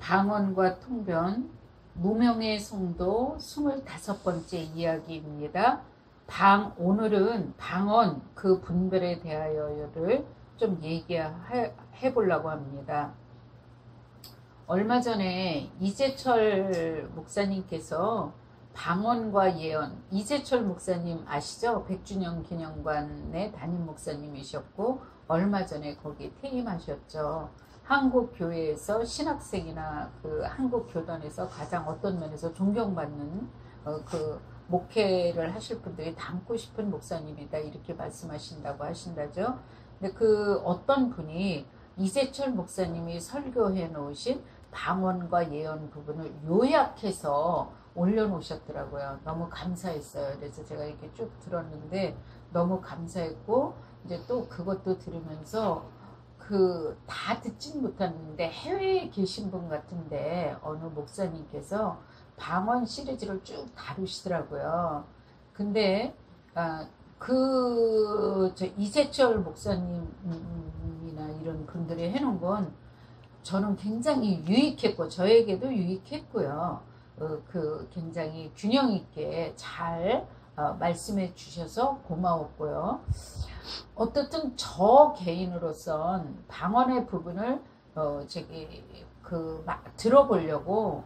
방언과 통변, 무명의 성도 25번째 이야기입니다. 오늘은 방언 그 분별에 대하여를 좀 얘기해 보려고 합니다. 얼마 전에 이재철 목사님께서 방언과 예언, 이재철 목사님 아시죠? 100주년 기념관의 담임 목사님이셨고 얼마 전에 거기 퇴임하셨죠. 한국 교회에서 신학생이나 그 한국 교단에서 가장 어떤 면에서 존경받는 그 목회를 하실 분들이 닮고 싶은 목사님이다 이렇게 말씀하신다고 하신다죠. 근데 그 어떤 분이 이재철 목사님이 설교해 놓으신 방언과 예언 부분을 요약해서 올려놓으셨더라고요. 너무 감사했어요. 그래서 제가 이렇게 쭉 들었는데 너무 감사했고 이제 또 그것도 들으면서 다 듣진 못했는데 해외에 계신 분 같은데 어느 목사님께서 방언 시리즈를 쭉 다루시더라고요. 근데 저 이재철 목사님이나 이런 분들이 해놓은 건 저는 굉장히 유익했고 저에게도 유익했고요. 굉장히 균형 있게 잘 말씀해 주셔서 고마웠고요. 어떻든 저 개인으로선 방언의 부분을 막 들어보려고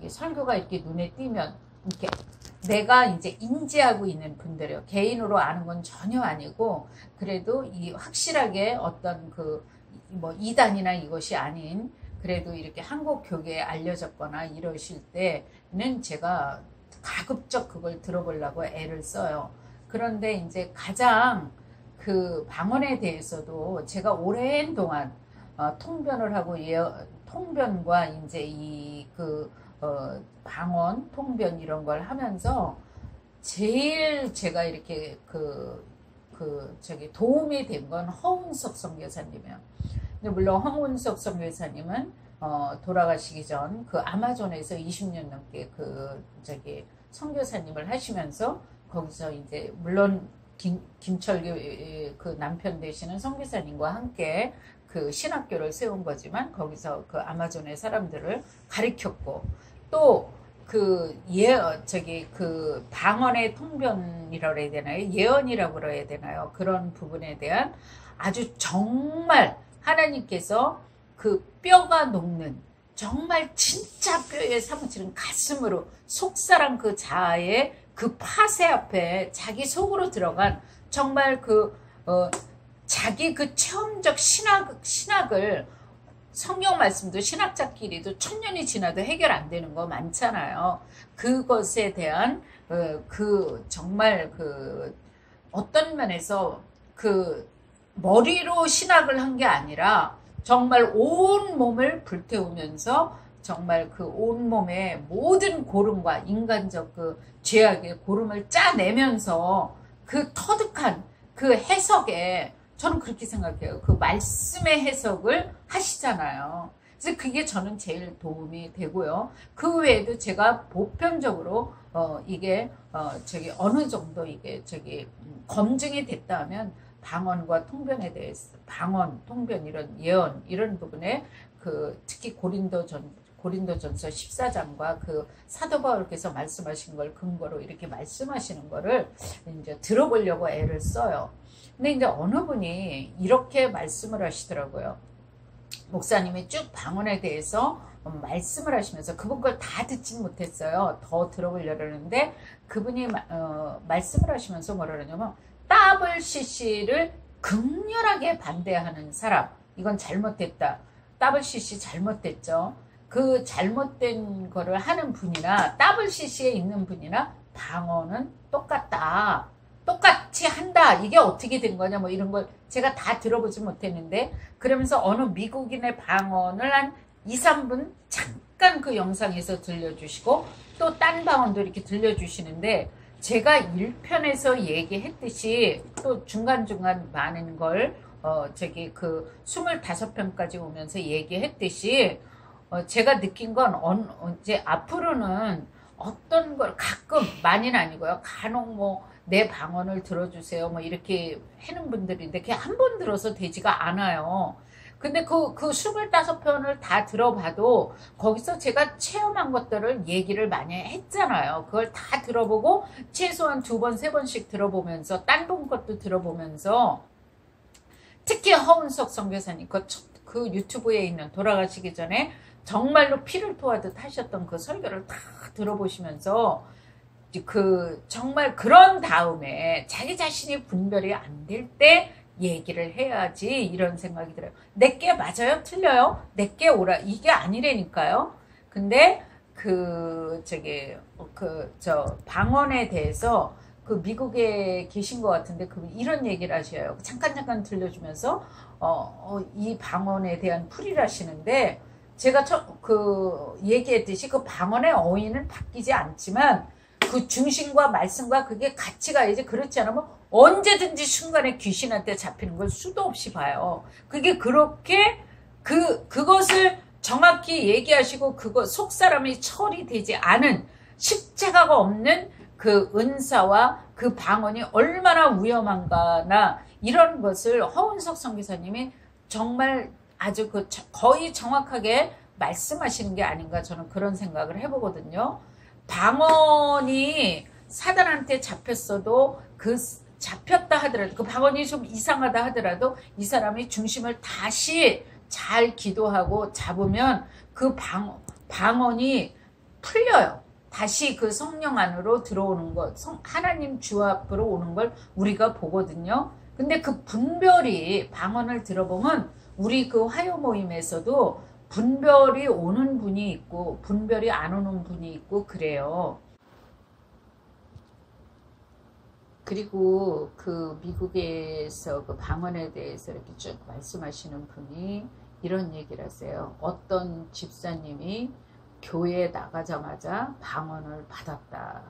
설교가 이렇게 눈에 띄면 이렇게 내가 이제 인지하고 있는 분들이요. 개인으로 아는 건 전혀 아니고 그래도 이 확실하게 어떤 뭐 이단이나 이것이 아닌 그래도 이렇게 한국 교계에 알려졌거나 이러실 때는 제가 가급적 그걸 들어보려고 애를 써요. 그런데 이제 가장 방언에 대해서도 제가 오랜 동안 통변을 하고 통변과 이제 방언, 통변 이런 걸 하면서 제일 제가 이렇게 도움이 된 건 허운석 선교사님이에요. 근데 물론 허운석 선교사님은 돌아가시기 전 아마존에서 20년 넘게 선교사님을 하시면서 거기서 이제 물론 김철규 남편 되시는 선교사님과 함께 신학교를 세운 거지만 거기서 아마존의 사람들을 가르쳤고 또 방언의 통변이라고 해야 되나요? 예언이라고 그래야 되나요? 그런 부분에 대한 아주 정말 하나님께서 뼈가 녹는 정말 진짜 뼈에 사무치는 가슴으로 속사랑 자아의 파세 앞에 자기 속으로 들어간 정말 자기 체험적 신학을 성경 말씀도 신학자끼리도 천년이 지나도 해결 안 되는 거 많잖아요. 그것에 대한 정말 어떤 면에서 머리로 신학을 한 게 아니라 정말 온 몸을 불태우면서 정말 온몸의 모든 고름과 인간적 죄악의 고름을 짜내면서 터득한 해석에 저는 그렇게 생각해요. 말씀의 해석을 하시잖아요. 그래서 그게 저는 제일 도움이 되고요. 그 외에도 제가 보편적으로 이게 어느 정도 이게 검증이 됐다 하면 방언과 통변에 대해서 방언, 통변 이런 예언 이런 부분에 특히 고린도전서 14장과 사도 바울께서 말씀하신 걸 근거로 이렇게 말씀하시는 거를 이제 들어보려고 애를 써요. 근데 이제 어느 분이 이렇게 말씀을 하시더라고요. 목사님이 쭉 방언에 대해서 말씀을 하시면서 그분 걸 다 듣진 못했어요. 더 들어보려고 하는데 그분이 말씀을 하시면서 뭐라 그러냐면 WCC를 극렬하게 반대하는 사람 이건 잘못됐다. WCC 잘못됐죠. 잘못된 거를 하는 분이나 WCC에 있는 분이나 방언은 똑같다. 똑같이 한다. 이게 어떻게 된 거냐 뭐 이런 걸 제가 다 들어보지 못했는데 그러면서 어느 미국인의 방언을 한 2, 3분 잠깐 영상에서 들려주시고 또 딴 방언도 이렇게 들려주시는데 제가 1편에서 얘기했듯이 또 중간중간 많은 걸 25편까지 오면서 얘기했듯이 제가 느낀 건 이제 앞으로는 어떤 걸 가끔 많이는 아니고요. 간혹 뭐 내 방언을 들어주세요. 뭐 이렇게 하는 분들인데 그게 한 번 들어서 되지가 않아요. 근데 그 25편을 다 들어봐도 거기서 제가 체험한 것들을 얘기를 많이 했잖아요. 그걸 다 들어보고 최소한 2번, 3번씩 들어보면서 딴 분 것도 들어보면서 특히 허은석 선교사님 그 유튜브에 있는 돌아가시기 전에 정말로 피를 토하듯 하셨던 그 설교를 다 들어보시면서 정말 그런 다음에 자기 자신이 분별이 안 될 때 얘기를 해야지 이런 생각이 들어요. 내게 맞아요? 틀려요? 내게 오라 이게 아니라니까요. 근데 방언에 대해서 미국에 계신 것 같은데 이런 얘기를 하셔요. 잠깐 들려주면서 이 방언에 대한 풀이를 하시는데 제가 얘기했듯이 그 방언의 어휘는 바뀌지 않지만 그 중심과 말씀과 그게 같이 가야지. 그렇지 않으면 언제든지 순간에 귀신한테 잡히는 걸 수도 없이 봐요. 그게 그렇게 그것을 정확히 얘기하시고 속 사람이 처리되지 않은 십자가가 없는 그 은사와 그 방언이 얼마나 위험한가나 이런 것을 허은석 선교사님이 정말 아주 거의 정확하게 말씀하시는 게 아닌가 저는 그런 생각을 해보거든요. 방언이 사단한테 잡혔어도 잡혔다 하더라도 그 방언이 좀 이상하다 하더라도 이 사람이 중심을 다시 잘 기도하고 잡으면 그 방언이 풀려요. 다시 그 성령 안으로 들어오는 것, 하나님 주 앞으로 오는 걸 우리가 보거든요. 근데 그 분별이 방언을 들어보면 우리 그 화요 모임에서도 분별이 오는 분이 있고 분별이 안 오는 분이 있고 그래요. 그리고 미국에서 방언에 대해서 이렇게 쭉 말씀하시는 분이 이런 얘기를 하세요. 어떤 집사님이 교회에 나가자마자 방언을 받았다.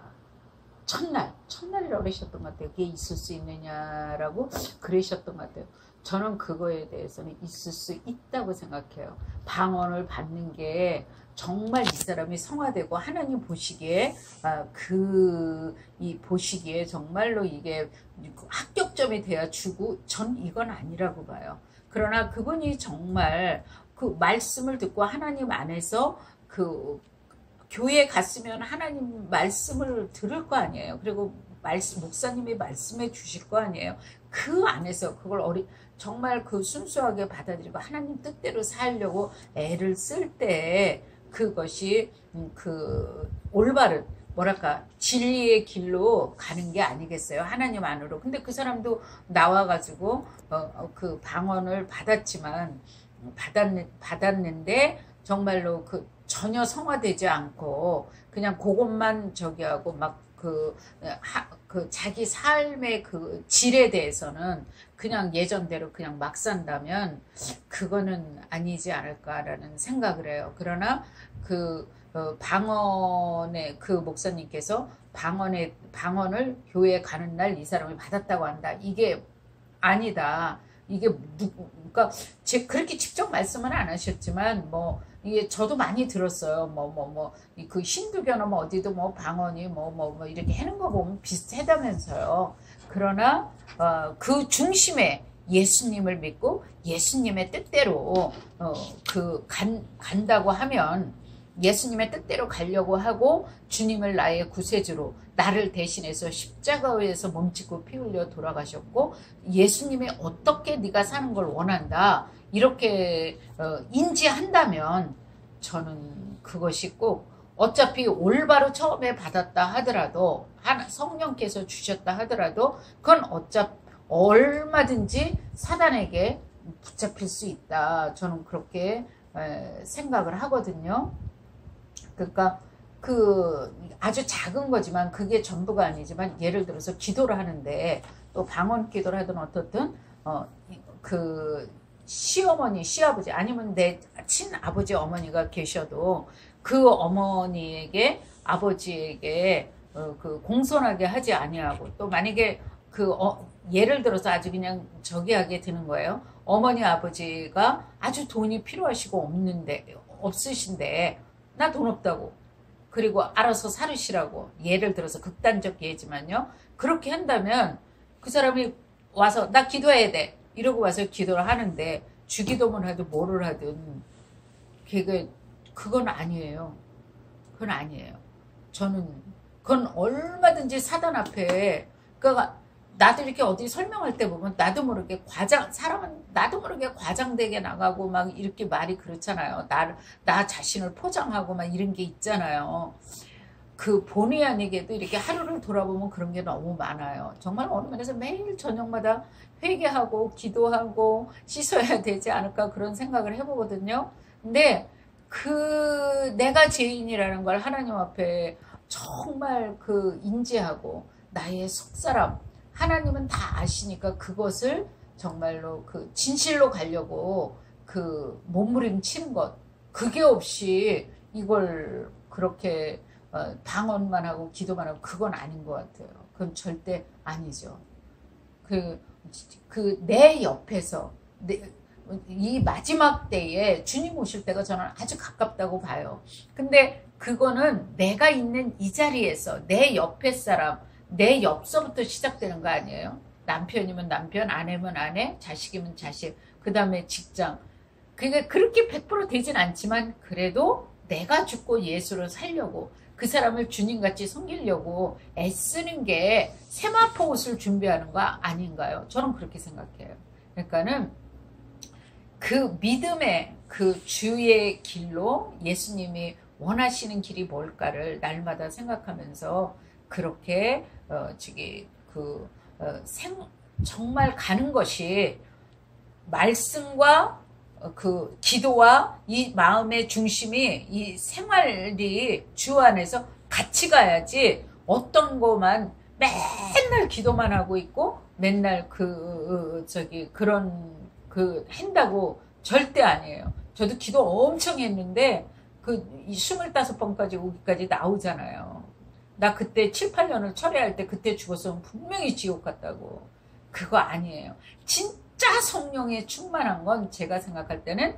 첫날이라고 그러셨던 것 같아요. 그게 있을 수 있느냐라고 그러셨던 것 같아요. 저는 그거에 대해서는 있을 수 있다고 생각해요. 방언을 받는 게 정말 이 사람이 성화되고 하나님 보시기에 보시기에 정말로 이게 합격점이 돼야 주고 전 이건 아니라고 봐요. 그러나 그분이 정말 그 말씀을 듣고 하나님 안에서 교회에 갔으면 하나님 말씀을 들을 거 아니에요. 그리고 목사님이 말씀해 주실 거 아니에요. 그 안에서 그걸 정말 순수하게 받아들이고 하나님 뜻대로 살려고 애를 쓸 때 그것이 올바른 진리의 길로 가는 게 아니겠어요. 하나님 안으로. 근데 그 사람도 나와가지고 그 방언을 받았는데 정말로 전혀 성화되지 않고 그냥 그것만 하고 자기 삶의 질에 대해서는 그냥 예전대로 그냥 막 산다면 그거는 아니지 않을까라는 생각을 해요. 그러나 방언의 목사님께서 방언을 교회에 가는 날 이 사람이 받았다고 한다. 이게 아니다. 이게 그러니까 그렇게 직접 말씀은 안 하셨지만 이게 저도 많이 들었어요. 그 힌두교나 어디도 방언이 이렇게 하는 거 보면 비슷하다면서요. 그러나 그 중심에 예수님을 믿고 예수님의 뜻대로 간다고 하면 예수님의 뜻대로 가려고 하고 주님을 나의 구세주로 나를 대신해서 십자가에서 몸짓고 피 흘려 돌아가셨고 예수님이 어떻게 네가 사는 걸 원한다 이렇게 인지한다면 저는 그것이 꼭 어차피 올바로 처음에 받았다 하더라도 성령께서 주셨다 하더라도 그건 얼마든지 사단에게 붙잡힐 수 있다. 저는 그렇게 생각을 하거든요. 그러니까 아주 작은 거지만 그게 전부가 아니지만 예를 들어서 기도를 하는데 또 방언 기도를 하든 어떻든 시어머니, 시아버지 아니면 내 친아버지 어머니가 계셔도 그 어머니에게 아버지에게 공손하게 하지 아니하고 또 만약에 예를 들어서 아주 그냥 저기하게 되는 거예요. 어머니 아버지가 아주 돈이 필요하시고 없으신데 나 돈 없다고 그리고 알아서 살으시라고 예를 들어서 극단적 예지만요. 그렇게 한다면 그 사람이 와서 나 기도해야 돼 이러고 와서 기도를 하는데 주기도문 하든 뭐를 하든 그건 아니에요. 그건 아니에요. 저는 그건 얼마든지 사단 앞에 그러니까 나도 이렇게 어디 설명할 때 보면 나도 모르게 사람은 나도 모르게 과장되게 나가고 막 이렇게 말이 그렇잖아요. 나 자신을 포장하고 막 이런 게 있잖아요. 그 본의 아니게도 이렇게 하루를 돌아보면 그런 게 너무 많아요. 정말 어느 면에서 매일 저녁마다 회개하고 기도하고 씻어야 되지 않을까 그런 생각을 해보거든요. 근데 내가 죄인이라는 걸 하나님 앞에 정말 인지하고 나의 속사람 하나님은 다 아시니까 그것을 정말로 진실로 가려고 몸부림치는 것 그게 없이 이걸 그렇게 방언만 하고 기도만 하고 그건 아닌 것 같아요. 그건 절대 아니죠. 내 옆에서 이 마지막 때에 주님 오실 때가 저는 아주 가깝다고 봐요. 근데 그거는 내가 있는 이 자리에서 내 옆에 사람 내 옆서부터 시작되는 거 아니에요? 남편이면 남편, 아내면 아내, 자식이면 자식, 그 다음에 직장. 그게 그렇게 100% 되진 않지만 그래도 내가 죽고 예수를 살려고 그 사람을 주님같이 섬기려고 애쓰는 게 세마포 옷을 준비하는 거 아닌가요? 저는 그렇게 생각해요. 그러니까는 그 믿음의 주의 길로 예수님이 원하시는 길이 뭘까를 날마다 생각하면서 그렇게 정말 가는 것이 말씀과 기도와 이 마음의 중심이 이 생활이 주 안에서 같이 가야지 것만 맨날 기도만 하고 있고 맨날 한다고 절대 아니에요. 저도 기도 엄청 했는데 25번까지 오기까지 나오잖아요. 나 그때 7, 8년을 철회할 때 그때 죽었으면 분명히 지옥 갔다고. 그거 아니에요. 진짜 성령에 충만한 건 제가 생각할 때는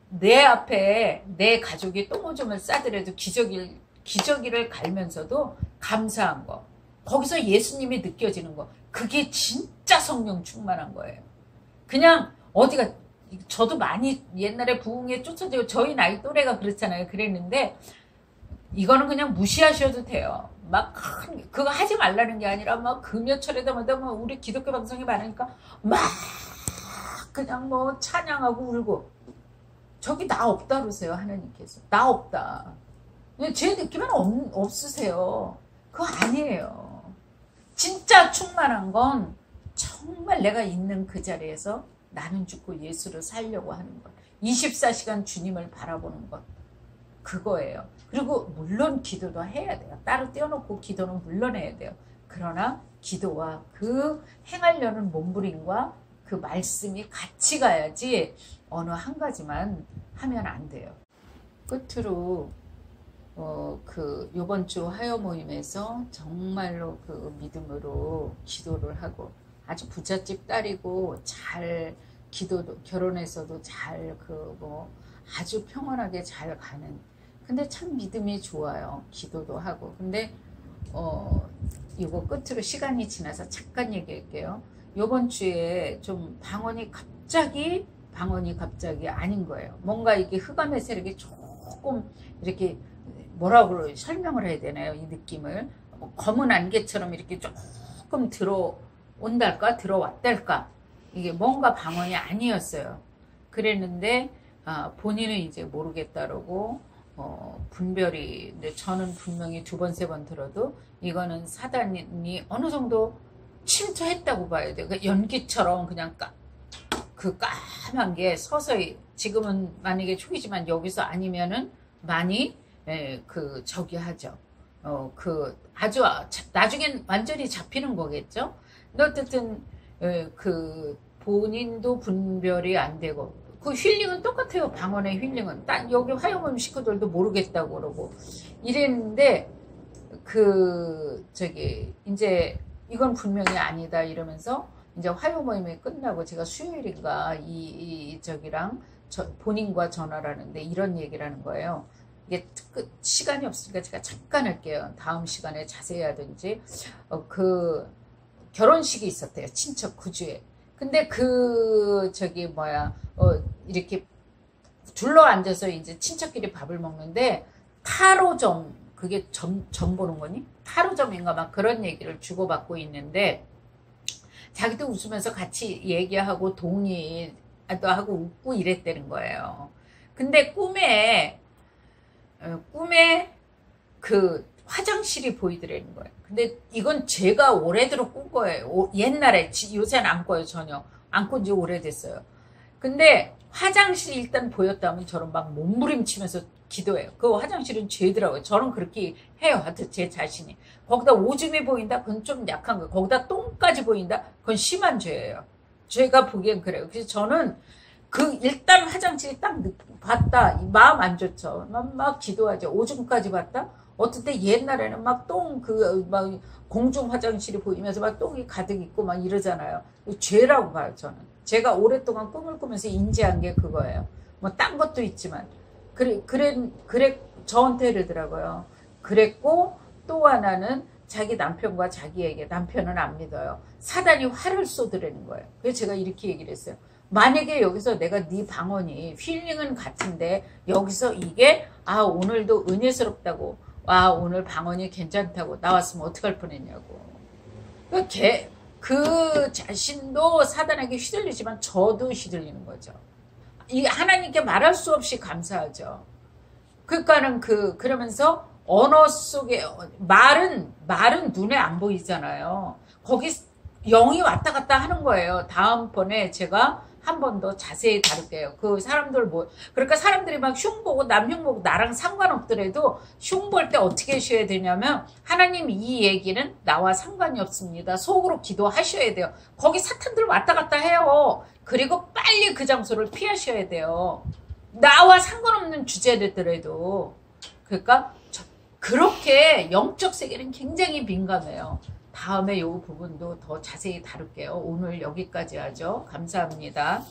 내 앞에 내 가족이 똥오줌을 싸더라도 기저귀를 갈면서도 감사한 거. 거기서 예수님이 느껴지는 거. 그게 진짜 성령 충만한 거예요. 그냥 저도 많이 옛날에 부흥에 쫓아지고 저희 나이 또래가 그렇잖아요. 그랬는데 이거는 그냥 무시하셔도 돼요. 그거 하지 말라는 게 아니라 금요철에다 우리 기독교 방송이 많으니까 그냥 찬양하고 울고 저기 나 없다 그러세요. 하나님께서 나 없다. 제 느낌은 없으세요. 그거 아니에요. 진짜 충만한 건 정말 내가 있는 그 자리에서 나는 죽고 예수를 살려고 하는 것. 24시간 주님을 바라보는 것. 그거예요. 그리고 물론 기도도 해야 돼요. 따로 떼어놓고 기도는 물론 해야 돼요. 그러나 기도와 행하려는 몸부림과 말씀이 같이 가야지 어느 한 가지만 하면 안 돼요. 끝으로 요번 주 화요 모임에서 정말로 믿음으로 기도를 하고 아주 부잣집 딸이고 잘 결혼해서도 잘 아주 평온하게 잘 가는. 근데 참 믿음이 좋아요. 기도도 하고. 근데 이거 끝으로 시간이 지나서 잠깐 얘기할게요. 요번 주에 좀 방언이 갑자기 아닌 거예요. 뭔가 이게 흑암의 세력이 조금 이렇게 뭐라고 설명을 해야 되나요? 이 느낌을 검은 안개처럼 이렇게 조금 들어온달까 들어왔달까 이게 뭔가 방언이 아니었어요. 그랬는데 본인은 이제 모르겠다라고 분별이. 근데 저는 분명히 2번, 3번 들어도 이거는 사단이 어느 정도 침투했다고 봐야 돼요. 그러니까 연기처럼 그냥 까만 게 서서히 지금은 만약에 초기지만 여기서 아니면은 많이 저기 하죠. 아주 나중엔 완전히 잡히는 거겠죠. 근데 어쨌든 본인도 분별이 안 되고 힐링은 똑같아요. 방언의 힐링은 여기 화요모임 식구들도 모르겠다고 그러고 이랬는데 이제 이건 분명히 아니다 이러면서 이제 화요모임이 끝나고 제가 수요일인가 저기랑 본인과 전화를 하는데 이런 얘기를 하는 거예요. 이게 시간이 없으니까 제가 잠깐 할게요. 다음 시간에 자세히 하든지 결혼식이 있었대요. 친척 구주에. 근데 저기 뭐야, 이렇게 둘러 앉아서 이제 친척끼리 밥을 먹는데 타로점, 그게 점 보는 거니? 타로점인가 막 그런 얘기를 주고받고 있는데 자기도 웃으면서 같이 얘기하고 동의도 하고 웃고 이랬다는 거예요. 근데 꿈에 그 화장실이 보이더라는 거예요. 근데 이건 제가 오래도록 꾼 거예요. 옛날에, 요새는 안 꿔요, 전혀. 안 꾼 지 오래됐어요. 근데 화장실이 일단 보였다면 저는 막 몸부림치면서 기도해요. 그 화장실은 죄더라고요. 저는 그렇게 해요. 하여튼 제 자신이. 거기다 오줌이 보인다? 그건 좀 약한 거예요. 거기다 똥까지 보인다? 그건 심한 죄예요. 제가 보기엔 그래요. 그래서 저는 일단 화장실이 딱 봤다. 마음 안 좋죠. 막 기도하죠. 오줌까지 봤다? 어떨 때 옛날에는 막 막 공중 화장실이 보이면서 막 똥이 가득 있고 막 이러잖아요. 죄라고 봐요, 저는. 제가 오랫동안 꿈을 꾸면서 인지한 게 그거예요. 뭐 딴 것도 있지만. 저한테 이러더라고요. 그랬고, 또 하나는 자기 남편과 자기에게, 남편은 안 믿어요. 사단이 활을 쏘더라는 거예요. 그래서 제가 이렇게 얘기를 했어요. 만약에 여기서 내가 네 방언이 힐링은 같은데 여기서 이게 오늘도 은혜스럽다고, 오늘 방언이 괜찮다고 나왔으면 어떡할 뻔했냐고. 그 자신도 사단에게 휘둘리지만 저도 휘둘리는 거죠. 이 하나님께 말할 수 없이 감사하죠. 그러니까는 그러면서 언어 속에 말은 눈에 안 보이잖아요. 거기 영이 왔다 갔다 하는 거예요. 다음번에 제가 한 번 더 자세히 다룰게요. 그러니까 사람들이 막 흉 보고 남 흉 보고 나랑 상관없더라도 흉 볼 때 어떻게 하셔야 되냐면 하나님 이 얘기는 나와 상관이 없습니다. 속으로 기도하셔야 돼요. 거기 사탄들 왔다 갔다 해요. 그리고 빨리 그 장소를 피하셔야 돼요. 나와 상관없는 주제들더라도. 그러니까 그렇게 영적 세계는 굉장히 민감해요. 다음에 이 부분도 더 자세히 다룰게요. 오늘 여기까지 하죠. 감사합니다.